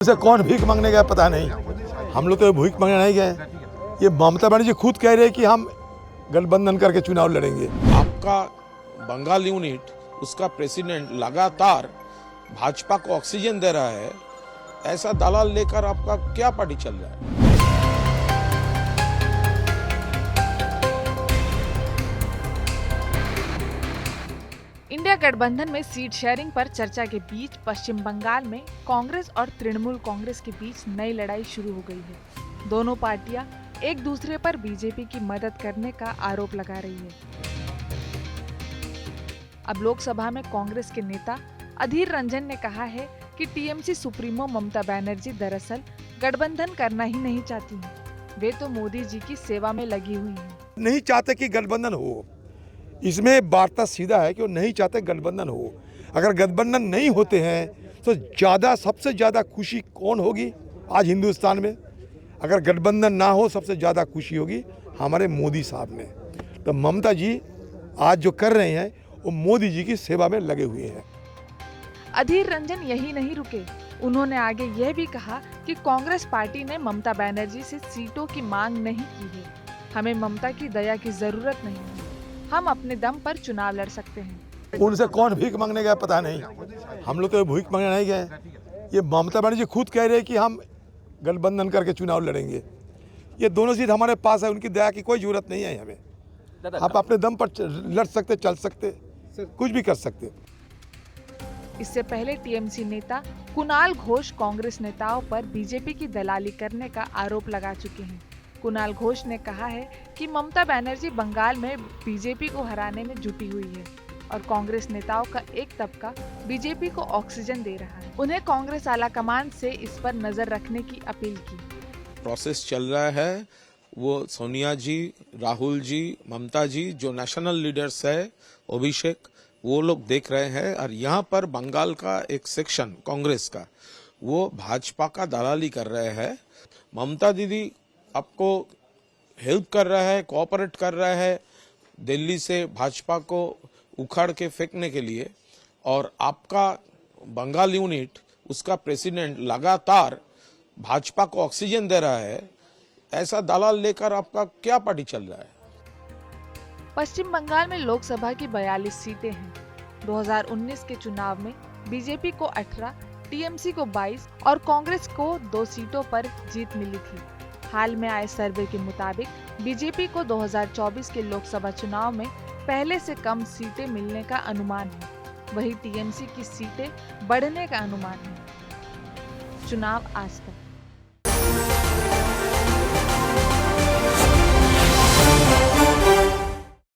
से कौन भीख मांगने गया पता नहीं, हम लोग तो भीख मांगने नहीं गए। ये ममता बनर्जी खुद कह रहे हैं कि हम गठबंधन करके चुनाव लड़ेंगे। आपका बंगाल यूनिट, उसका प्रेसिडेंट लगातार भाजपा को ऑक्सीजन दे रहा है, ऐसा दलाल लेकर आपका क्या पार्टी चल रहा है? इंडिया गठबंधन में सीट शेयरिंग पर चर्चा के बीच पश्चिम बंगाल में कांग्रेस और तृणमूल कांग्रेस के बीच नई लड़ाई शुरू हो गई है। दोनों पार्टियां एक दूसरे पर बीजेपी की मदद करने का आरोप लगा रही है। अब लोकसभा में कांग्रेस के नेता अधीर रंजन ने कहा है कि टीएमसी सुप्रीमो ममता बनर्जी दरअसल गठबंधन करना ही नहीं चाहती हैं। वे तो मोदी जी की सेवा में लगी हुई हैं। नहीं चाहते कि गठबंधन हो, इसमें वार्ता सीधा है कि वो नहीं चाहते गठबंधन हो। अगर गठबंधन नहीं होते हैं तो सबसे ज़्यादा खुशी कौन होगी आज हिंदुस्तान में? अगर गठबंधन ना हो सबसे ज़्यादा खुशी होगी हमारे मोदी साहब ने। तो ममता जी आज जो कर रहे हैं वो मोदी जी की सेवा में लगे हुए हैं। अधीर रंजन यही नहीं रुके, उन्होंने आगे यह भी कहा कि कांग्रेस पार्टी ने ममता बनर्जी से सीटों की मांग नहीं की है। हमें ममता की दया की जरूरत नहीं है, हम अपने दम पर चुनाव लड़ सकते हैं। उनसे कौन भीख मांगने गया पता नहीं, हम लोग तो भीख मांगने नहीं गए। ये ममता बनर्जी खुद कह रहे हैं कि हम गठबंधन करके चुनाव लड़ेंगे। ये दोनों सीट हमारे पास है, उनकी दया की कोई जरूरत नहीं है हमें। आप अपने दम पर लड़ सकते, चल सकते, कुछ भी कर सकते। इससे पहले टीएमसी नेता कुणाल घोष कांग्रेस नेताओं पर बीजेपी की दलाली करने का आरोप लगा चुके हैं। कुणाल घोष ने कहा है कि ममता बनर्जी बंगाल में बीजेपी को हराने में जुटी हुई है और कांग्रेस नेताओं का एक तबका बीजेपी को ऑक्सीजन दे रहा है। उन्हें कांग्रेस आलाकमान से इस पर नजर रखने की अपील की। प्रोसेस चल रहा है, वो सोनिया जी, राहुल जी, ममता जी, जो नेशनल लीडर्स है, अभिषेक, वो लोग देख रहे हैं। और यहाँ पर बंगाल का एक सेक्शन कांग्रेस का, वो भाजपा का दलाली कर रहे हैं। ममता दीदी आपको हेल्प कर रहा है, कोऑपरेट कर रहा है दिल्ली से भाजपा को उखाड़ के फेंकने के लिए, और आपका बंगाल यूनिट, उसका प्रेसिडेंट लगातार भाजपा को ऑक्सीजन दे रहा है, ऐसा दलाल लेकर आपका क्या पार्टी चल रहा है? पश्चिम बंगाल में लोकसभा की 42 सीटें हैं। 2019 के चुनाव में बीजेपी को 18, टीएमसी को 22 और कांग्रेस को 2 सीटों पर जीत मिली थी। हाल में आए सर्वे के मुताबिक बीजेपी को 2024 के लोकसभा चुनाव में पहले से कम सीटें मिलने का अनुमान है, वहीं टीएमसी की सीटें बढ़ने का अनुमान है। चुनाव आज तक।